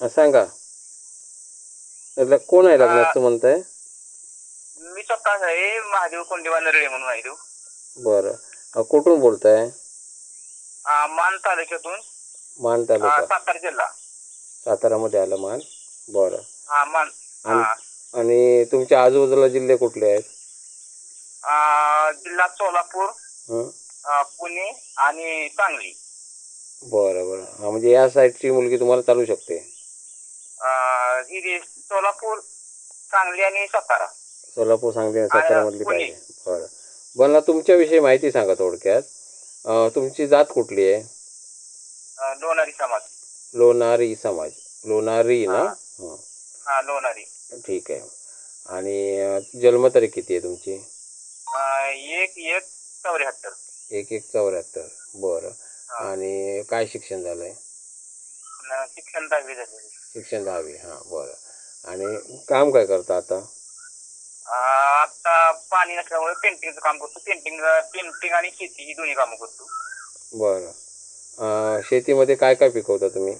सांगा. कोण आहे अं, लग्नाचं म्हणताय? मी स्वतः आहे महादेव कोंडीवा नरळे म्हणून आहे तो. बरं. कुठून बोलताय? मान तालुक्यातून, मान तालुका. सातारा जिल्हा. सातारामध्ये आलं मान. बरं. मान. आणि आणि तुमच्या आजूबाजूला जिल्हे कुठले आहेत? जिल्हा सोलापूर, हं. पुणे आणि सांगली. बरं बरं. म्हणजे या साईडची मुलगी तुम्हाला चालू शकते? ही सोलापूर, सांगली आणि सातारा. सोलापूर, सांगली आणि सातारामधली पुणे. पाहिजे. बरं. मला तुमच्याविषयी माहिती सांगा थोडक्यात. तुमची जात कुठली आहे? लोणारी समाज. लोणारी समाज. लोणारी ना? लोणारी. ठीक आहे. आणि जन्मतारीख किती आहे तुमची? 1/1/74. 1/1/74. बरं. आणि काय शिक्षण झालं आहे? शिक्षण 10वी झालेलं. शिक्षण 10वी. बरं. आणि काम काय करता आता? आता पाणी नसल्यामुळे पेंटिंगचं काम करतो. पेंटिंग आणि शेती ही दोन्ही कामं करतो. बरं. शेतीमध्ये काय काय पिकवता तुम्ही?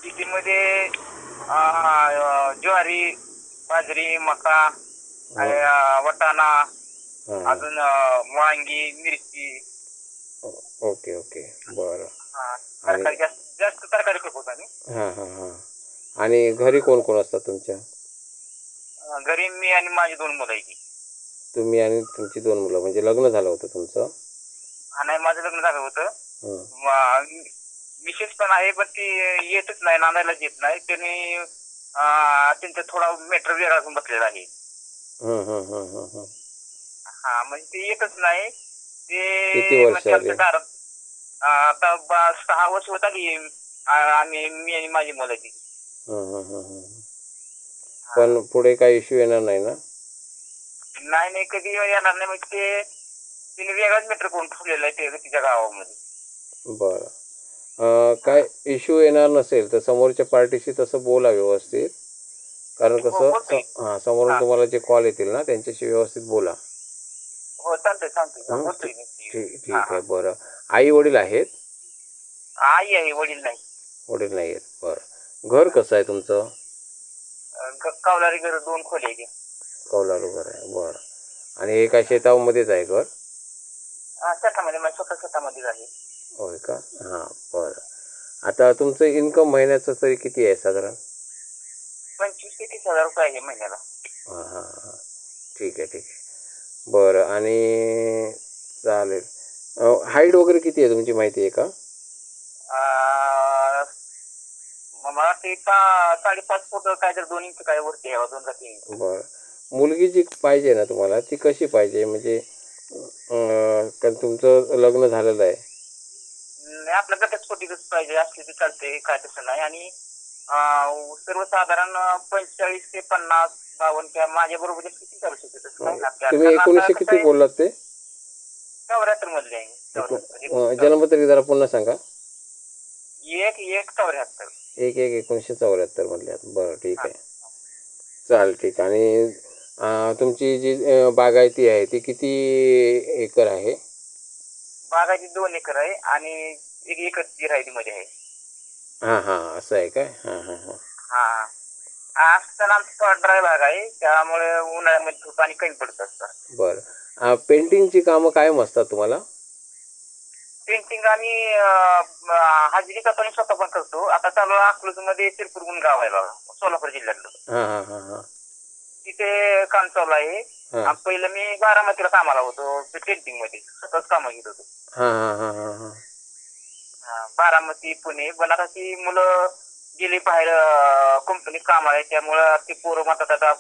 शेतीमध्ये ज्वारी, बाजरी, मका, वाटाणा, अजून वांगी, मिरची. Okay okay. बरं. तरकारी जास्त तरकारी पिकवतो आम्ही. आणि घरी कोण कोण असतात तुमच्या? घरी मी आणि माझी 2 मुलं आहेत. तुम्ही आणि तुमची 2 मुलं, म्हणजे लग्न झालं होतं तुमचं? नाही, माझं लग्न झालं होतं. विशेष पण आहे, पण ती येतच नाही, नांदायलाच येत नाही. त्यांनी त्यांचा थोडा मॅटर वेगळा करून बसलेला आहे. म्हणजे ते येतच नाही. किती वर्ष झाली? दारात आता 6 वर्ष होत आली मी आणि माझी मुलं ती. पण पुढे काही इश्यू येणार नाही ना? नाही, कधी येणार नाही. म्हणजे ते तिने वेगळाच मॅटर करून ठेवलेला आहे तिच्या गावामध्ये. बरं. काय इश्यू येणार नसेल तर समोरच्या पार्टीशी तसं बोला व्यवस्थित. कारण कसं समोरून तुम्हाला जे कॉल येतील ना त्यांच्याशी व्यवस्थित बोला. हो, चालतंय. ठीक आहे. बरं. आई वडील आहेत? आई आहे, वडील नाही. वडील नाही आहेत. बरं. घर कसं आहे तुमचं? कौलारी घर, 2 खोल्या आहे. कौलारू घर आहे. बरं. आणि एका शेतामध्येच आहे घर? शेतामध्ये, माझ्या स्वतः शेतामध्येच आहे. होय का? बरं. आता तुमचं इन्कम महिन्याचं तरी किती आहे साधारण? 25,000 ते 30,000 रुपये आहे महिन्याला. ठीक आहे. बरं. आणि चालेल. हाईट वगैरे किती आहे तुमची माहिती आहे का? मला ते 5.5 फूट काय, तर 2 इंच काय वरती आहे, 2 का 3 इंच. बरं. मुलगी जी पाहिजे ना तुम्हाला ती कशी पाहिजे? म्हणजे कारण तुमचं लग्न झालेलं आहे. आपल्या घटस्फोटीतच पाहिजे, असली तर चालते, काय तसं नाही. आणि सर्वसाधारण 45 ते 50, 52 किंवा माझ्या बरोबर किती चालू शकते तसं नाही ना. तुम्ही 19 किती बोललात ते? 74 मधले आहे. जन्मतारीख जरा पुन्हा सांगा. 1/1/74. 1/1/1974 मधले आहेत. बरं, ठीक आहे. चालेल, ठीक. आणि तुमची जी बागायती आहे ती किती एकर आहे? बागाची 2 एकर आहे आणि 1 एकर ती राहिलीमध्ये आहे. असं आहे काय? असताना आमचा ड्राय भाग आहे, त्यामुळे उन्हाळ्यामध्ये पाणी कमी पडत असतं. बरं. पेंटिंगची कामं कायम असतात तुम्हाला? पेंटिंग आम्ही हाजरी पण स्वतः पण करतो. आता चालू अकलूजमध्ये शिरपूर म्हणून गाव आहे बघा, सोलापूर जिल्ह्यातलं. तिथे काम चालू आहे. पहिलं मी बारामतीला कामाला होतो पेंटिंग मध्ये, स्वतःच कामं घेत होतो. बारामती, पुणे. पण आता ती मुलं गेली बाहेर कंपनीत कामाला, त्यामुळं ते पोरं म्हणतात आता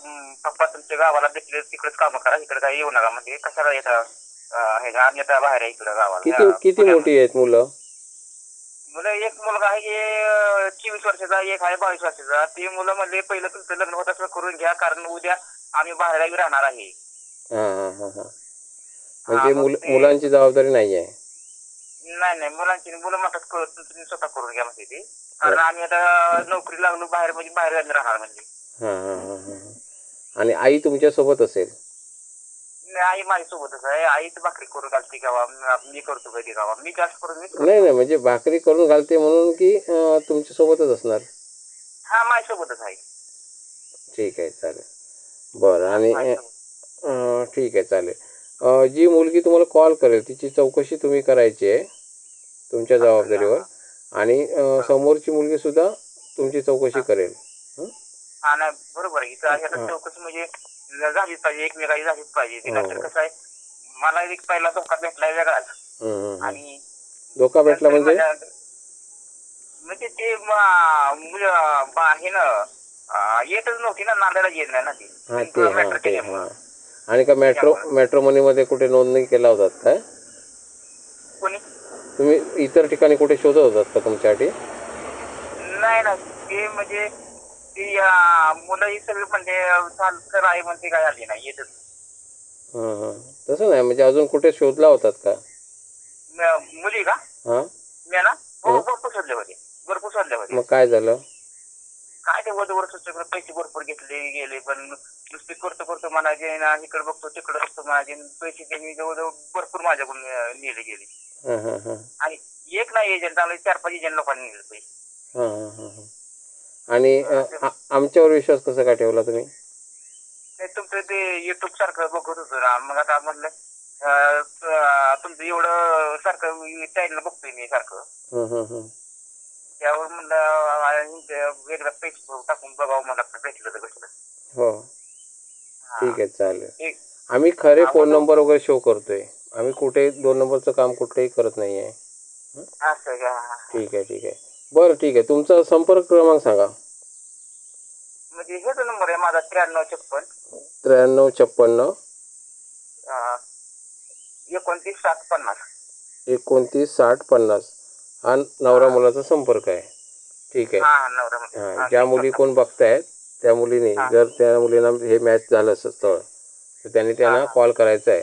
पप्पा तुमच्या गावाला भेटले तिकडेच कामं करा, इकडे काही येऊ नका. म्हणजे कशाला येतात अन्यथा बाहेर आहे इकडे गावाला. किती मोठी आहेत मुलं? एक मुलगा आहे 24 वर्षाचा, एक आहे 22 वर्षाचा. ते मुलं म्हणले पहिलं तुमचं लग्न होत असलं करून घ्या, कारण उद्या आम्ही बाहेर राहणार आहे. म्हणजे मुलांची जबाबदारी नाही आहे? नाही, मुलं म्हणतात तुम्ही स्वतः करून घ्या म्हणजे ते. कारण आम्ही आता नोकरी लागलो बाहेर, म्हणजे बाहेर राहणार म्हणजे. आणि आई तुमच्या सोबत असेल? आई माझ्यासोबतच आहे. आई तर भाकरी करून घालते गावा, मी करतो कधी गावा. मी जास्त करून नाही, म्हणजे भाकरी करून घालते म्हणून की तुमच्या सोबतच असणार? हा माझ्यासोबतच आहे. ठीक आहे चालेल. बरं आणि माझ्यासोबत. ठीक आहे चालेल. जी मुलगी तुम्हाला कॉल करेल तिची चौकशी तुम्ही करायची आहे तुमच्या असं का? जबाबदारीवर. आणि बरोबर. समोरची मुलगीसुद्धा तुमची चौकशी हा करेल. हं? हा नाही बरोबर आहे. इथं ह्याला हां. चौकशी म्हणजे झालीच पाहिजे, एकमेकाची झालीच पाहिजे. ती हो नाहीतर हो. कसं आहे, मला एक पहिला धोका भेटलाय वेगळाच. हं, हं, हं. आणि धोका भेटला नंतर म्हणजे? माझ्या म्हणजे ते हे ना येतच नव्हती ना, नांदायला येत नाही ना ती. हां ते थोडं हां मॅटर ते केल्यामुळं. हां. आणि का त्याच्यामुळं मॅट्रोमनीमध्ये कुठे नोंदणी केला होतात काय? कोणी तुम्ही इतर ठिकाणी कुठे शोधत होतात का तुमच्यासाठी? नाही ना, ते म्हणजे ती मुलं ही सगळी म्हणजे चालकर आहे म्हणते, काय आली नाही येतच. हां हां. तसं नाही म्हणजे अजून कुठे शोधला होतात का? मुली का हां. मी ना हो हं. भरपूर शोधले होते, भरपूर शोधले होते. मग काय झालं? काय ते वधूवर सगळं पैसे भरपूर घेतले गेले, पण नुसते करतो करतो म्हणायचे ना, इकडे बघतो तिकडे बघतो म्हणायचे. पैसे त्यांनी जवळजवळ भरपूर माझ्याकडून नेले गेले. हां हां हां. आणि एक नाही एजंट आला, 4-5 एजंट लोकांनी नेले पैसे. हां हां हां हां. आणि असं आमच्यावर विश्वास कसा काय ठेवला तुम्ही? ते तुमचं ते युट्यूब सारखं बघत होतो ना, मग आता म्हणलं तुमचं एवढं सारखं चॅनल बघतोय मी सारखं, हं हं हं. त्यावर म्हणलं वेगळं पैसे टाकून बघावं, मला भेटलं तर भेटलं. हो. हा ठीक आहे चालेल. एक आम्ही खरे हा फोन वधू नंबर वगैरे शो करतोय. आम्ही कुठे 2 नंबरचं काम कुठेही करत नाही आहे. असं का? ठीक आहे ठीक आहे. बरं ठीक आहे. तुमचा संपर्क क्रमांक सांगा. म्हणजे हेच नंबर आहे माझा 9356 9356 29 750. 29 60 50 हा नवरा हा मुलाचा संपर्क आहे. ठीक आहे. हा नवरा म्हणजे हां. हा ज्या सेव्ह मुली करता. कोण बघतायत त्या मुलीने हा जर त्या मुलींना हे मॅच झालं स्थळ तर त्यांनी हा त्यांना हा कॉल करायचा आहे.